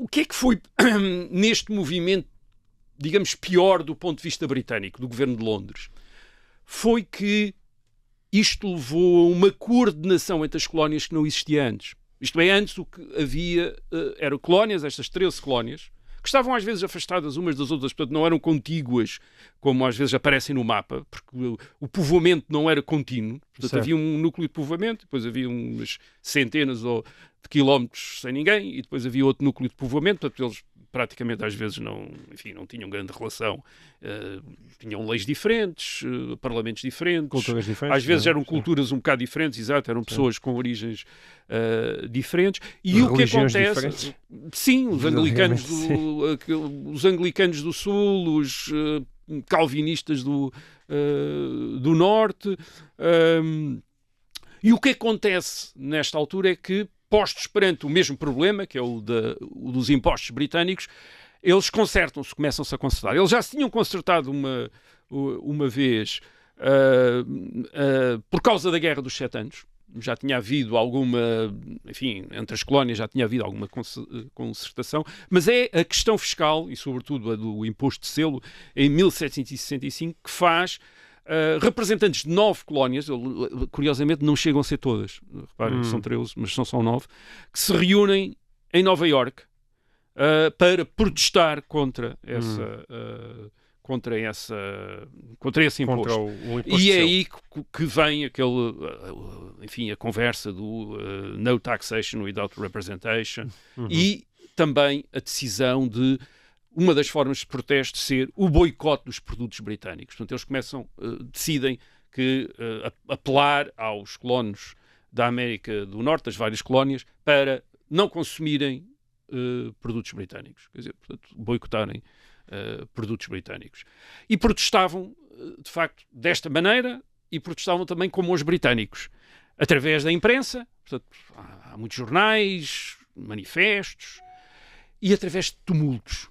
O que é que foi neste movimento, digamos, pior do ponto de vista britânico, do governo de Londres? Foi que isto levou a uma coordenação entre as colónias que não existia antes. Isto é, antes o que havia eram colónias, estas 13 colónias, que estavam às vezes afastadas umas das outras, portanto não eram contíguas, como às vezes aparecem no mapa, porque o povoamento não era contínuo. Portanto, certo. Havia um núcleo de povoamento, depois havia umas centenas de quilómetros sem ninguém, e depois havia outro núcleo de povoamento, portanto eles praticamente às vezes não tinham grande relação. Tinham leis diferentes, parlamentos diferentes. Culturas diferentes. Às vezes eram culturas um bocado diferentes, exato, eram pessoas com origens diferentes. E o que acontece... Diferentes. Sim, os anglicanos do Sul, os calvinistas do Norte. E o que acontece nesta altura é que, postos perante o mesmo problema, que é o dos impostos britânicos, eles consertam-se, começam-se a consertar. Eles já se tinham consertado uma vez por causa da Guerra dos 7 Anos. Já tinha havido alguma, enfim, entre as colónias já tinha havido alguma concertação, mas é a questão fiscal, e sobretudo a do imposto de selo, em 1765, que faz... representantes de 9 colónias, curiosamente não chegam a ser todas, reparem, são 13, mas são só 9, que se reúnem em Nova Iorque para protestar contra esse imposto. Contra o imposto e é aí que vem a conversa do no taxation without representation e também a decisão de uma das formas de protesto ser o boicote dos produtos britânicos. Portanto, eles decidem que apelar aos colonos da América do Norte, das várias colónias, para não consumirem produtos britânicos. Quer dizer, portanto, boicotarem produtos britânicos. E protestavam, de facto, desta maneira, e protestavam também como os britânicos, através da imprensa. Portanto, há muitos jornais, manifestos, e através de tumultos.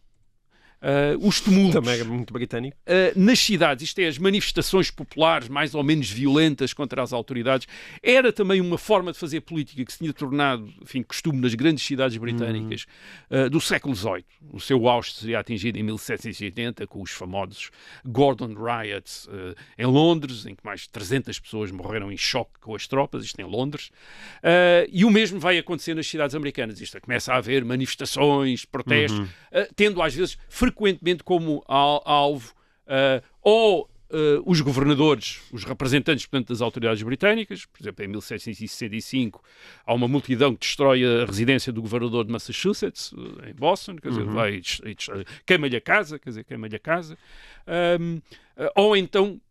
Os tumultos também é muito britânico. Nas cidades, isto é, as manifestações populares mais ou menos violentas contra as autoridades, era também uma forma de fazer política que se tinha tornado, enfim, costume nas grandes cidades britânicas do século XVIII. O seu auge seria atingido em 1780 com os famosos Gordon Riots em Londres, em que mais de 300 pessoas morreram em choque com as tropas, isto em Londres, e o mesmo vai acontecer nas cidades americanas. Isto começa a haver manifestações, protestos, tendo às vezes frequentemente como alvo os governadores, os representantes, portanto, das autoridades britânicas. Por exemplo, em 1765 há uma multidão que destrói a residência do governador de Massachusetts, em Boston, quer dizer, queima-lhe a casa, ou então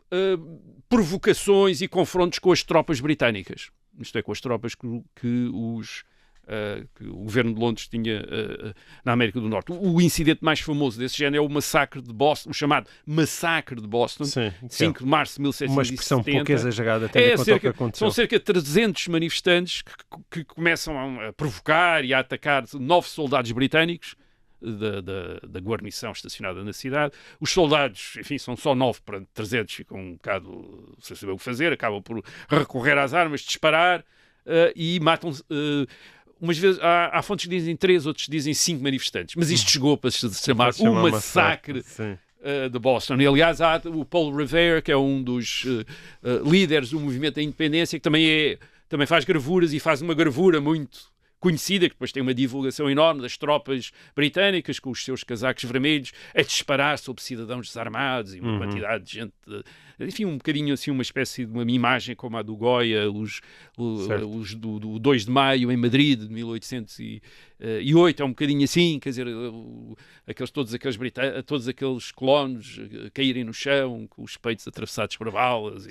provocações e confrontos com as tropas britânicas, isto é, com as tropas que o governo de Londres tinha na América do Norte. O incidente mais famoso desse género é o massacre de Boston, o chamado massacre de Boston, 5 de março de 1770. Uma expressão pouco exagerada, tendo em conta o que aconteceu. São cerca de 300 manifestantes que começam a provocar e a atacar 9 soldados britânicos da guarnição estacionada na cidade. Os soldados, enfim, são só 9 para 300, ficam um bocado sem saber o que fazer, acabam por recorrer às armas, disparar e matam... umas vezes há fontes que dizem 3, outros dizem 5 manifestantes, mas isto chegou para se chamar o massacre de Boston. E, aliás, há o Paul Revere, que é um dos líderes do movimento da independência, que também faz gravuras, e faz uma gravura muito conhecida, que depois tem uma divulgação enorme das tropas britânicas com os seus casacos vermelhos a disparar sobre cidadãos desarmados e uma quantidade de gente, enfim, um bocadinho assim, uma espécie de uma imagem como a do Goya, os do 2 de Maio em Madrid de 1808, é um bocadinho assim, quer dizer, todos aqueles colonos caírem no chão com os peitos atravessados por balas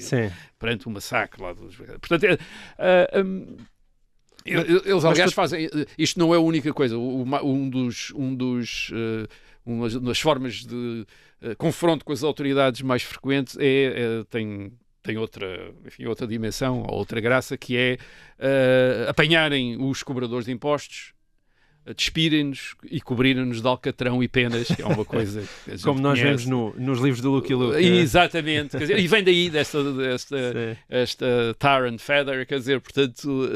perante o massacre lá dos... Portanto, eles, aliás, fazem... Isto não é a única coisa. Uma das formas de confronto com as autoridades mais frequentes tem outra dimensão, ou outra graça, que é apanharem os cobradores de impostos despirem-nos e cobrirem-nos de alcatrão e penas, que é uma coisa que a gente como nós conhece. vemos nos livros do Lucky Luke. Exatamente, quer dizer, e vem daí esta tar and feather, quer dizer, portanto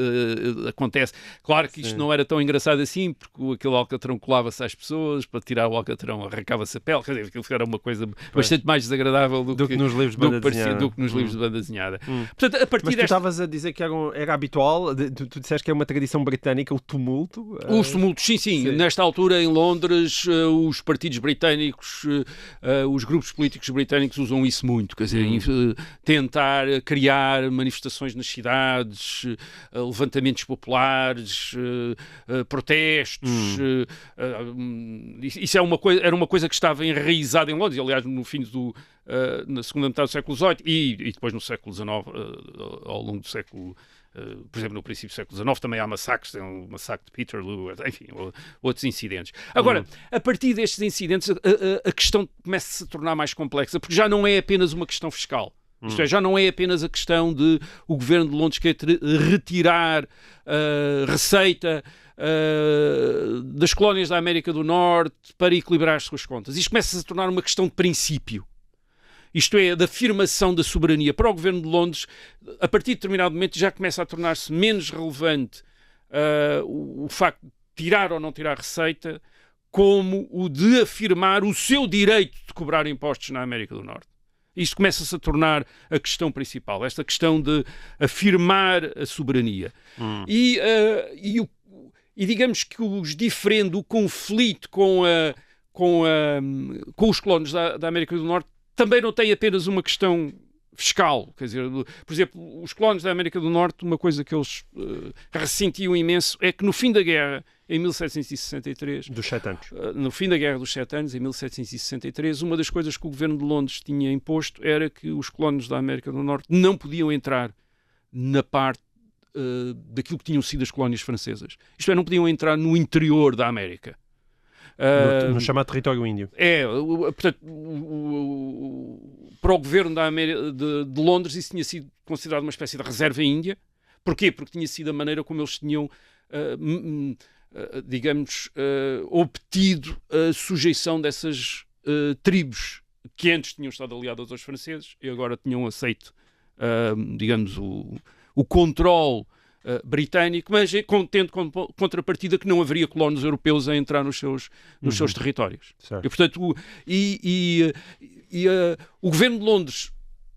acontece. Claro que isto não era tão engraçado assim, porque aquele alcatrão colava-se às pessoas, para tirar o alcatrão arrancava-se a pele, quer dizer, aquilo era uma coisa bastante mais desagradável do que nos livros de banda desenhada. Do que nos livros de banda desenhada. Portanto, a partir Mas tu estavas a dizer que era habitual, tu disseste que é uma tradição britânica, o tumulto? Os tumultos, sim. Nesta altura, em Londres, os partidos britânicos, os grupos políticos britânicos usam isso muito, quer dizer, tentar criar manifestações nas cidades, levantamentos populares, protestos. Isso era uma coisa que estava enraizada em Londres, aliás, no fim na segunda metade do século XVIII e depois no século XIX, ao longo do século, por exemplo, no princípio do século XIX também há massacres, tem o massacre de Peterloo, enfim, outros incidentes. Agora, a partir destes incidentes, a questão começa a se tornar mais complexa, porque já não é apenas uma questão fiscal. Isto é, já não é apenas a questão de o governo de Londres quer retirar receita das colónias da América do Norte para equilibrar as suas contas. Isto começa a se tornar uma questão de princípio. Isto é, da afirmação da soberania. Para o governo de Londres, a partir de determinado momento, já começa a tornar-se menos relevante o facto de tirar ou não tirar receita, como o de afirmar o seu direito de cobrar impostos na América do Norte. Isto começa-se a tornar a questão principal, esta questão de afirmar a soberania. E digamos que os diferende, o conflito com os colonos da América do Norte também não tem apenas uma questão fiscal. Quer dizer, por exemplo, os colonos da América do Norte, uma coisa que eles ressentiam imenso é que no fim da guerra, em 1763... Dos 7 anos. No fim da Guerra dos 7 Anos, em 1763, uma das coisas que o governo de Londres tinha imposto era que os colonos da América do Norte não podiam entrar na parte daquilo que tinham sido as colónias francesas. Isto é, não podiam entrar no interior da América. No chamado território índio. Portanto, para o governo de Londres isso tinha sido considerado uma espécie de reserva índia. Porquê? Porque tinha sido a maneira como eles tinham, obtido a sujeição dessas tribos que antes tinham estado aliadas aos franceses e agora tinham aceito, o controle britânico, mas tendo contrapartida que não haveria colonos europeus a entrar nos seus territórios. Certo. E, portanto, o governo de Londres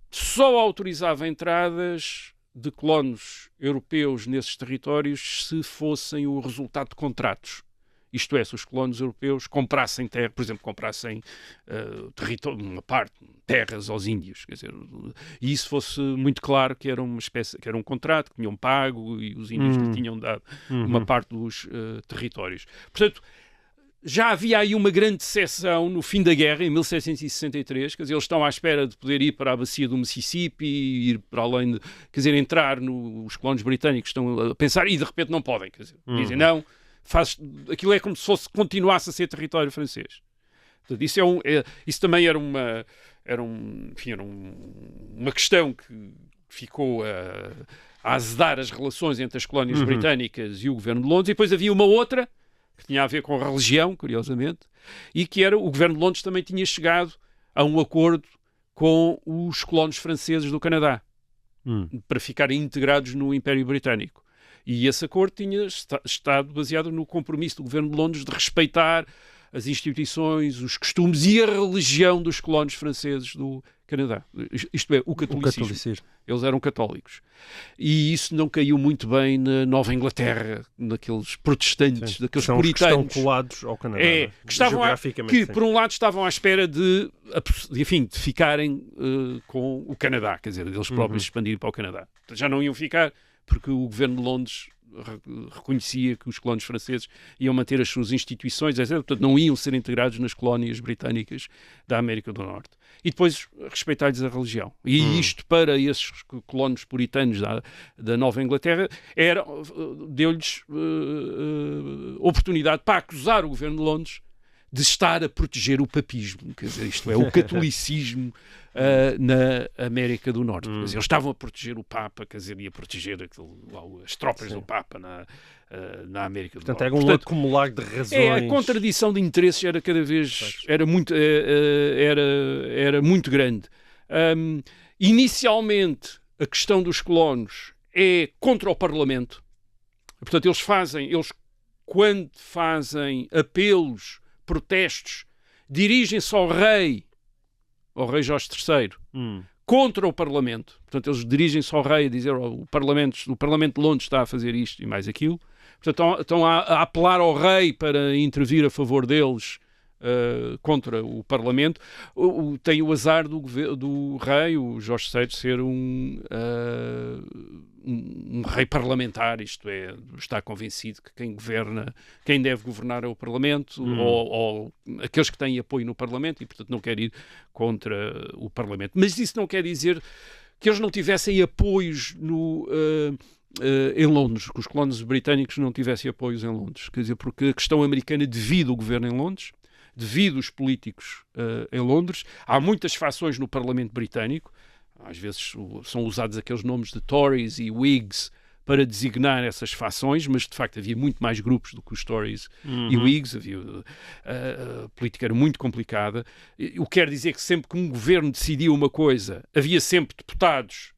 só autorizava entradas de colonos europeus nesses territórios se fossem o resultado de contratos. Isto é, se os colonos europeus comprassem terra, por exemplo, comprassem uma parte, terras aos índios, quer dizer, e isso fosse muito claro que era uma espécie, que era um contrato que tinham pago e os índios lhe tinham dado uma parte dos territórios. Portanto, já havia aí uma grande decepção no fim da guerra, em 1763, quer dizer, eles estão à espera de poder ir para a bacia do Mississippi, ir para além de, quer dizer, entrar os colonos britânicos estão a pensar e de repente não podem, quer dizer, dizem não, aquilo é como se continuasse a ser território francês. Portanto, isso também era uma questão que ficou a azedar as relações entre as colónias britânicas e o governo de Londres, e depois havia uma outra que tinha a ver com a religião, curiosamente, e que era o governo de Londres também tinha chegado a um acordo com os colonos franceses do Canadá para ficarem integrados no Império Britânico. E esse acordo tinha estado baseado no compromisso do governo de Londres de respeitar as instituições, os costumes e a religião dos colonos franceses do Canadá. Isto é, o catolicismo. Eles eram católicos. E isso não caiu muito bem na Nova Inglaterra, naqueles protestantes, daqueles puritanos. Que estão colados ao Canadá. Que por um lado estavam à espera de ficarem com o Canadá, quer dizer, eles próprios expandirem para o Canadá. Já não iam ficar porque o governo de Londres reconhecia que os colonos franceses iam manter as suas instituições, etc. Portanto, não iam ser integrados nas colónias britânicas da América do Norte. E depois respeitar-lhes a religião. E isto, para esses colonos puritanos da Nova Inglaterra, deu-lhes oportunidade para acusar o governo de Londres de estar a proteger o papismo, quer dizer, isto é, o catolicismo na América do Norte. Quer dizer, eles estavam a proteger o Papa, quer dizer, e a proteger as tropas do Papa na América do Norte. Portanto, era um acumular de razões. A contradição de interesses era cada vez era muito grande. Inicialmente, a questão dos colonos é contra o Parlamento. Portanto, eles quando fazem apelos, protestos, dirigem-se ao rei Jorge III, contra o Parlamento. Portanto, eles dirigem-se ao rei a dizer o Parlamento de Londres está a fazer isto e mais aquilo. Portanto, estão a apelar ao rei para intervir a favor deles contra o Parlamento. Tem o azar do rei, o Jorge VI, ser um rei parlamentar, isto é, está convencido que quem deve governar é o Parlamento, ou aqueles que têm apoio no Parlamento, e portanto não quer ir contra o Parlamento. Mas isso não quer dizer que eles não tivessem apoios em Londres, que os colonos britânicos não tivessem apoios em Londres. Quer dizer, porque a questão americana divide o governo em Londres, divide os políticos em Londres. Há muitas fações no Parlamento britânico. Às vezes são usados aqueles nomes de Tories e Whigs para designar essas fações, mas de facto havia muito mais grupos do que os Tories e Whigs. A política era muito complicada. O que quer dizer que sempre que um governo decidia uma coisa, havia sempre deputados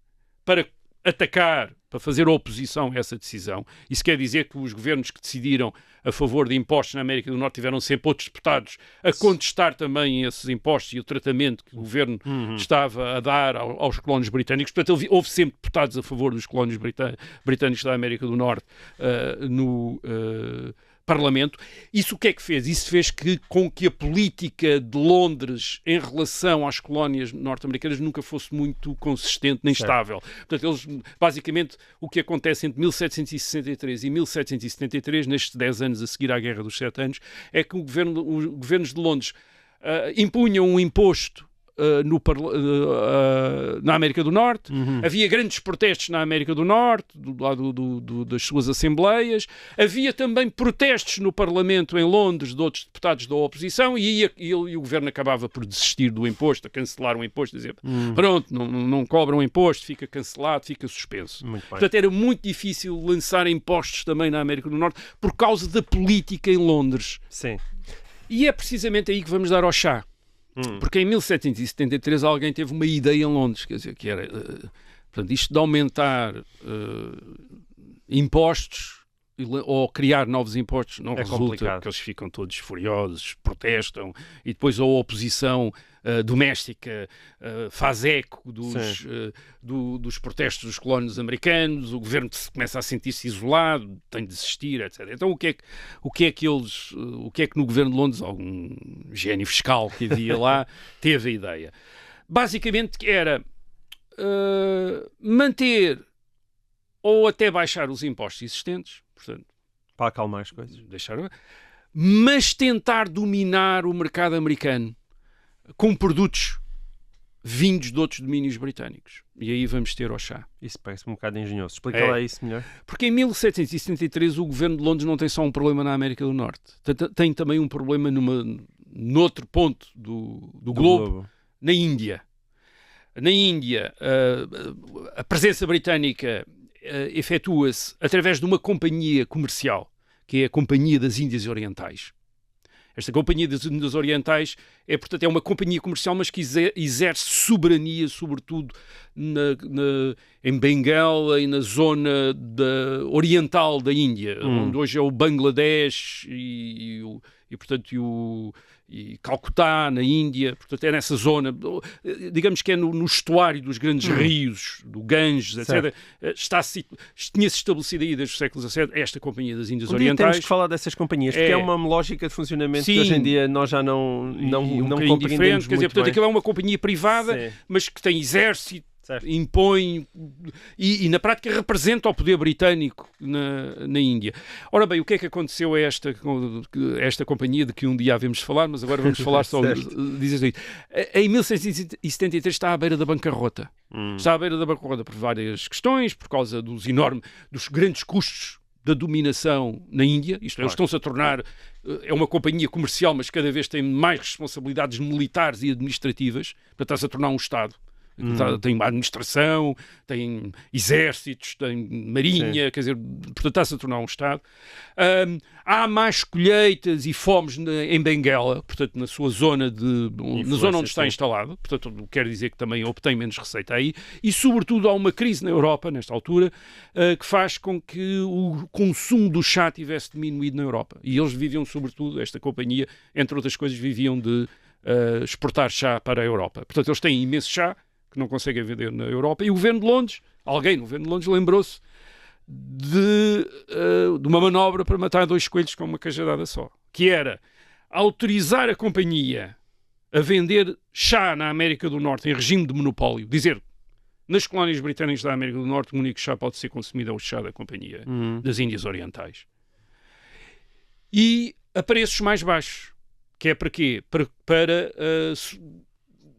para atacar, para fazer oposição a essa decisão. Isso quer dizer que os governos que decidiram a favor de impostos na América do Norte tiveram sempre outros deputados a contestar também esses impostos e o tratamento que o governo estava a dar aos colonos britânicos. Portanto, houve sempre deputados a favor dos colonos britânicos da América do Norte no Parlamento. Isso o que é que fez? Isso fez com que a política de Londres em relação às colónias norte-americanas nunca fosse muito consistente nem estável. Portanto, eles, basicamente, o que acontece entre 1763 e 1773, nestes 10 anos a seguir à Guerra dos 7 Anos, é que os governos de Londres impunham um imposto na América do Norte. Havia grandes protestos na América do Norte, do lado das suas assembleias. Havia também protestos no Parlamento em Londres de outros deputados da oposição e o governo acabava por desistir do imposto, a cancelar o imposto, dizer pronto, não cobram imposto, fica cancelado, fica suspenso. Portanto, era muito difícil lançar impostos também na América do Norte por causa da política em Londres. Sim. E é precisamente aí que vamos dar ao chá. Porque em 1773 alguém teve uma ideia em Londres, quer dizer, que era portanto, isto de aumentar impostos ou criar novos impostos não resulta, complicado. Porque eles ficam todos furiosos, protestam, e depois a oposição doméstica faz eco dos protestos dos colonos americanos, o governo começa a sentir-se isolado, tem de desistir, etc. Então o que é que no governo de Londres, algum gênio fiscal que havia lá, teve a ideia? Basicamente era manter ou até baixar os impostos existentes, portanto, para acalmar as coisas, mas tentar dominar o mercado americano com produtos vindos de outros domínios britânicos. E aí vamos ter ao chá. Isso parece um bocado engenhoso. Explica lá isso melhor. Porque em 1773 o governo de Londres não tem só um problema na América do Norte. Tem também um problema noutro ponto do globo, na Índia. Na Índia, a presença britânica efetua-se através de uma companhia comercial, que é a Companhia das Índias Orientais. Esta Companhia das Índias Orientais portanto, é uma companhia comercial, mas que exerce soberania, sobretudo em Bengala e na zona oriental da Índia, onde hoje é o Bangladesh e Calcutá, na Índia. Portanto, é nessa zona, digamos que é no estuário dos grandes rios, do Ganges, etc. Tinha-se estabelecido aí desde o século XVII esta Companhia das Índias Orientais. Temos que falar dessas companhias, porque é uma lógica de funcionamento que hoje em dia nós já não compreendemos quer dizer, portanto, aquilo é uma companhia privada, mas que tem exército, impõe e na prática representa o poder britânico na Índia. Ora bem, o que é que aconteceu a esta companhia de que um dia havemos de falar, mas agora vamos falar só em 1773 está à beira da bancarrota. Está à beira da bancarrota por várias questões, por causa dos grandes custos da dominação na Índia, isto é, eles estão-se a tornar, é uma companhia comercial, mas cada vez tem mais responsabilidades militares e administrativas, para estar-se a tornar um Estado. Tem uma administração, tem exércitos, tem marinha, sim, quer dizer, portanto está-se a tornar um Estado. Há mais colheitas e fomes em Benguela, portanto na sua zona na zona onde está instalado, portanto quer dizer que também obtém menos receita aí, e sobretudo há uma crise na Europa, nesta altura, que faz com que o consumo do chá tivesse diminuído na Europa. E eles viviam sobretudo, esta companhia, entre outras coisas, viviam de exportar chá para a Europa. Portanto eles têm imenso chá, que não conseguem vender na Europa, e o governo de Londres, alguém no governo de Londres lembrou-se de uma manobra para matar 2 coelhos com uma cajadada só, que era autorizar a companhia a vender chá na América do Norte em regime de monopólio, dizer, nas colónias britânicas da América do Norte, o único chá pode ser consumido é o chá da companhia das Índias Orientais. E a preços mais baixos, que é para quê? Para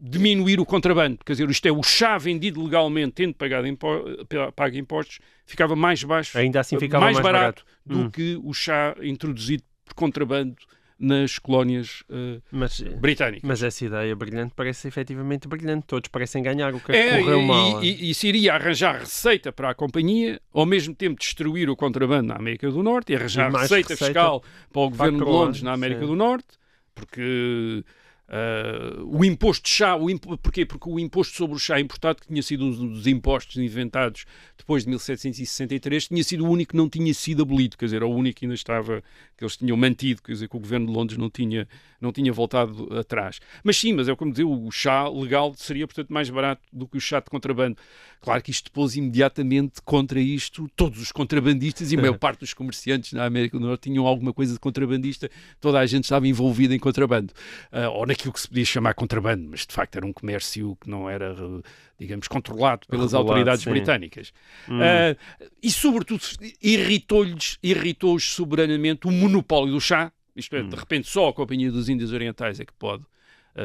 diminuir o contrabando, quer dizer, isto é, o chá vendido legalmente, tendo pago impostos, ficava mais baixo, ainda assim ficava mais barato do que o chá introduzido por contrabando nas colónias britânicas. Mas essa ideia brilhante parece efetivamente brilhante, todos parecem ganhar, o que correu mal. E se iria arranjar receita para a companhia, ao mesmo tempo destruir o contrabando na América do Norte e arranjar receita fiscal para o governo de Londres na América do Norte, porque o imposto de chá, porquê? Porque o imposto sobre o chá importado, que tinha sido um dos impostos inventados depois de 1763, tinha sido o único que não tinha sido abolido, quer dizer, era o único que ainda estava, que eles tinham mantido, quer dizer, que o governo de Londres não tinha voltado atrás. Mas sim, mas é como dizer, o chá legal seria, portanto, mais barato do que o chá de contrabando. Claro que isto pôs imediatamente contra isto todos os contrabandistas e a maior parte dos comerciantes na América do Norte tinham alguma coisa de contrabandista, toda a gente estava envolvida em contrabando. Ou naquilo que se podia chamar contrabando, mas de facto era um comércio que não era, digamos, controlado pelas autoridades britânicas. E sobretudo irritou-os soberanamente o monopólio do chá, isto é, de repente só a Companhia das Índias Orientais é que pode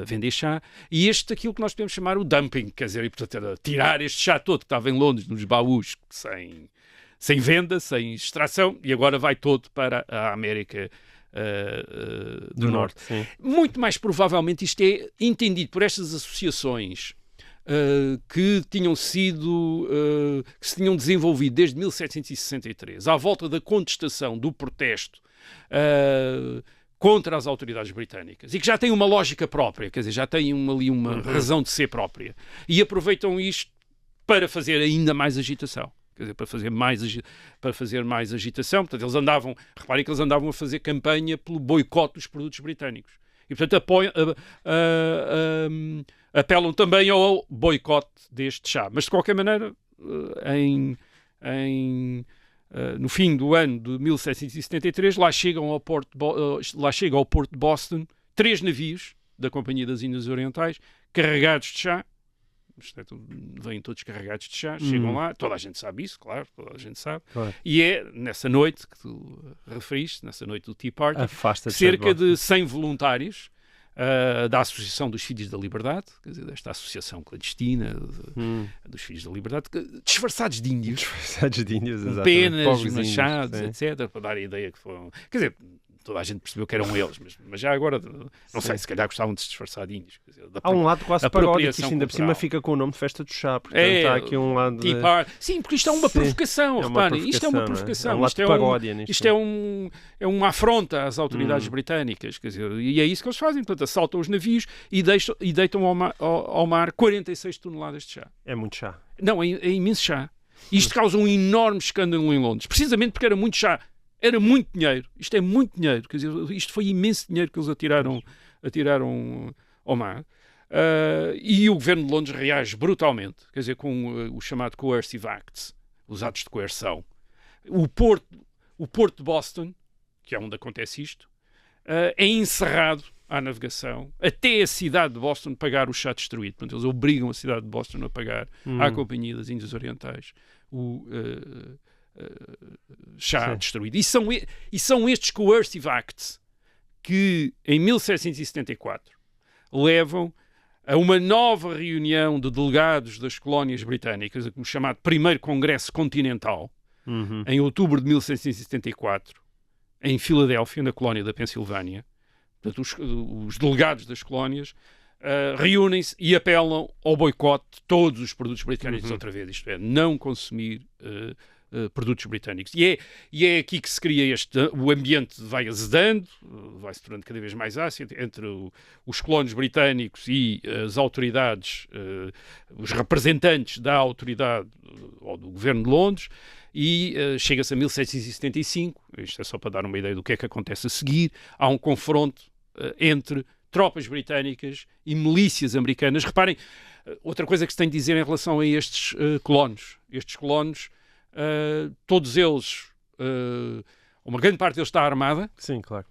vender chá, e aquilo que nós podemos chamar o dumping, quer dizer, e, portanto, era tirar este chá todo que estava em Londres, nos baús, sem venda, sem extração, e agora vai todo para a América do Norte. Muito mais provavelmente isto é entendido por estas associações que se tinham desenvolvido desde 1763, à volta da contestação do protesto contra as autoridades britânicas, e que já têm uma lógica própria, quer dizer, já têm ali uma razão de ser própria, e aproveitam isto para fazer ainda mais agitação. Quer dizer, para fazer mais agitação. Portanto, reparem que eles andavam a fazer campanha pelo boicote dos produtos britânicos. E, portanto, apelam também ao boicote deste chá. Mas, de qualquer maneira, no fim do ano de 1773, lá chega ao porto de Boston 3 navios da Companhia das Índias Orientais carregados de chá. Vêm todos carregados de chá, chegam lá, toda a gente sabe isso, claro, toda a gente sabe, e é nessa noite que tu referiste, nessa noite do Tea Party, cerca de 100 voluntários da Associação dos Filhos da Liberdade, quer dizer, desta associação clandestina dos Filhos da Liberdade, disfarçados de índios, exatamente, penas, machados, etc., para dar a ideia que foram, quer dizer, toda a gente percebeu que eram eles, mas já agora, não sei, se calhar gostavam de se disfarçar de índios. Há um lado quase paródico, que isto ainda por cima fica com o nome de Festa do Chá, portanto há aqui um lado de... Sim, porque isto é uma provocação, reparem, isto é uma provocação. É um lado de paródia nisto. Isto é uma afronta às autoridades britânicas, quer dizer, e é isso que eles fazem, portanto assaltam os navios e deitam ao mar 46 toneladas de chá. É muito chá. Não, é imenso chá. Isto causa um enorme escândalo em Londres, precisamente porque era muito chá. Era muito dinheiro, isto é muito dinheiro, quer dizer, isto foi imenso dinheiro que eles atiraram ao mar. E o governo de Londres reage brutalmente, quer dizer, com o chamado Coercive Acts, os atos de coerção. O porto de Boston, que é onde acontece isto, é encerrado à navegação até a cidade de Boston pagar o chá destruído. Portanto, eles obrigam a cidade de Boston a pagar à Companhia das Índias Orientais o chá destruído. E são estes Coercive Acts que, em 1774, levam a uma nova reunião de delegados das colónias britânicas, o chamado Primeiro Congresso Continental, em outubro de 1774, em Filadélfia, na colónia da Pensilvânia. Portanto, os delegados das colónias reúnem-se e apelam ao boicote de todos os produtos britânicos outra vez, isto é, não consumir produtos britânicos. E é aqui que se cria o ambiente vai azedando, vai-se tornando cada vez mais ácido entre os colonos britânicos e as autoridades, os representantes da autoridade ou do governo de Londres, e chega-se a 1775, isto é só para dar uma ideia do que é que acontece a seguir, há um confronto entre tropas britânicas e milícias americanas. Reparem, outra coisa que se tem de dizer em relação a estes colonos. Estes colonos, todos eles, uma grande parte deles está armada. Sim, claro.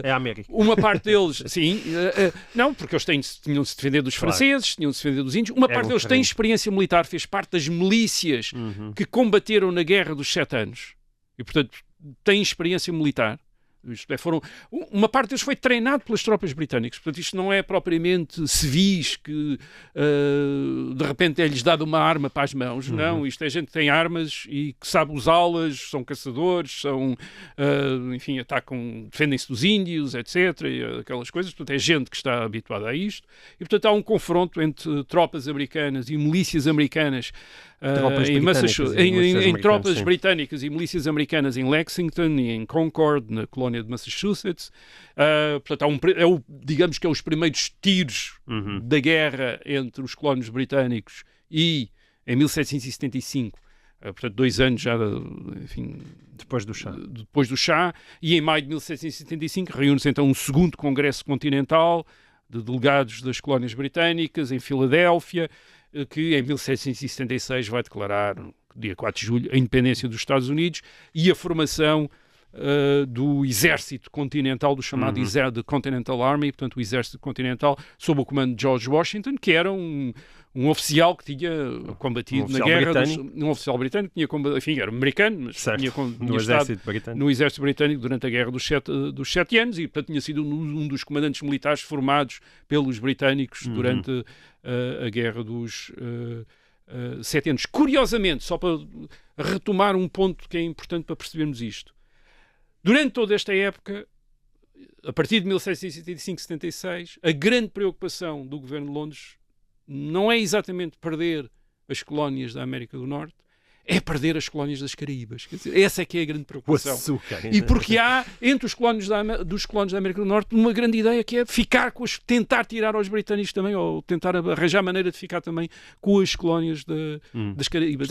É a América. Uma parte deles, sim, não, porque eles tinham de se defender dos franceses, tinham de se defender dos índios. Uma parte deles tem experiência militar, fez parte das milícias que combateram na Guerra dos 7 Anos. E, portanto, tem experiência militar. Isto é, uma parte deles foi treinado pelas tropas britânicas, portanto isto não é propriamente civis que de repente é-lhes dado uma arma para as mãos, não, isto é gente que tem armas e que sabe usá-las, são caçadores, são, enfim, atacam, defendem-se dos índios, etc, e aquelas coisas, portanto é gente que está habituada a isto, e portanto há um confronto entre tropas americanas e milícias americanas em tropas britânicas e milícias americanas em Lexington e em Concord, na colónia de Massachusetts. Portanto, digamos que é os primeiros tiros da guerra entre os colónios britânicos e, em 1775, portanto, 2 anos já, enfim, depois do chá, e em maio de 1775 reúne-se então um segundo Congresso Continental de delegados das colónias britânicas em Filadélfia, que em 1776 vai declarar, dia 4 de julho, a independência dos Estados Unidos e a formação do exército continental, do chamado exército Continental Army, portanto o exército continental sob o comando de George Washington, que era um oficial que tinha combatido na guerra, um oficial britânico, tinha combatido, enfim, era americano, mas tinha estado no exército britânico durante a guerra dos 7 anos e, portanto, tinha sido um dos comandantes militares formados pelos britânicos durante a guerra dos 7 anos. Curiosamente, só para retomar um ponto que é importante para percebermos isto, durante toda esta época, a partir de 1775-76, a grande preocupação do governo de Londres não é exatamente perder as colónias da América do Norte, é perder as colónias das Caraíbas. Quer dizer, essa é que é a grande preocupação. O açúcar. E porque há, entre os colónios dos colónios da América do Norte, uma grande ideia que é ficar com tentar tirar aos britânicos também, ou tentar arranjar maneira de ficar também com as colónias das Caraíbas.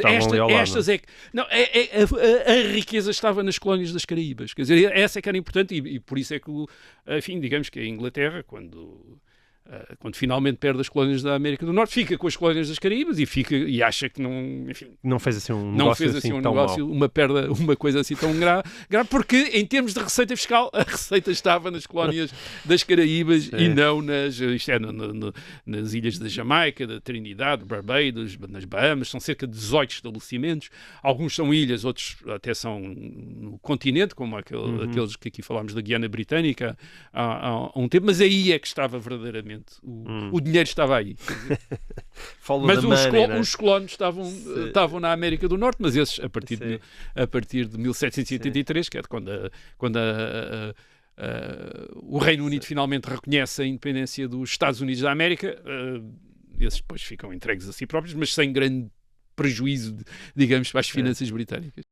Estas é que... Não, a riqueza estava nas colónias das Caraíbas. Quer dizer, essa é que era importante e por isso é que, enfim, digamos que a Inglaterra, quando finalmente perde as colónias da América do Norte, fica com as colónias das Caraíbas e acha que não, enfim, não fez assim um negócio, uma coisa assim tão grave, porque em termos de receita fiscal, a receita estava nas colónias das Caraíbas e não nas ilhas da Jamaica, da Trinidade, Barbados, nas Bahamas. São cerca de 18 estabelecimentos. Alguns são ilhas, outros até são no continente, como aqueles que aqui falámos da Guiana Britânica há um tempo, mas aí é que estava verdadeiramente o dinheiro estava aí. Mas os colonos estavam na América do Norte, mas esses a partir de 1783, que é quando o Reino Unido finalmente reconhece a independência dos Estados Unidos da América, esses depois ficam entregues a si próprios, mas sem grande prejuízo, digamos, para as finanças britânicas.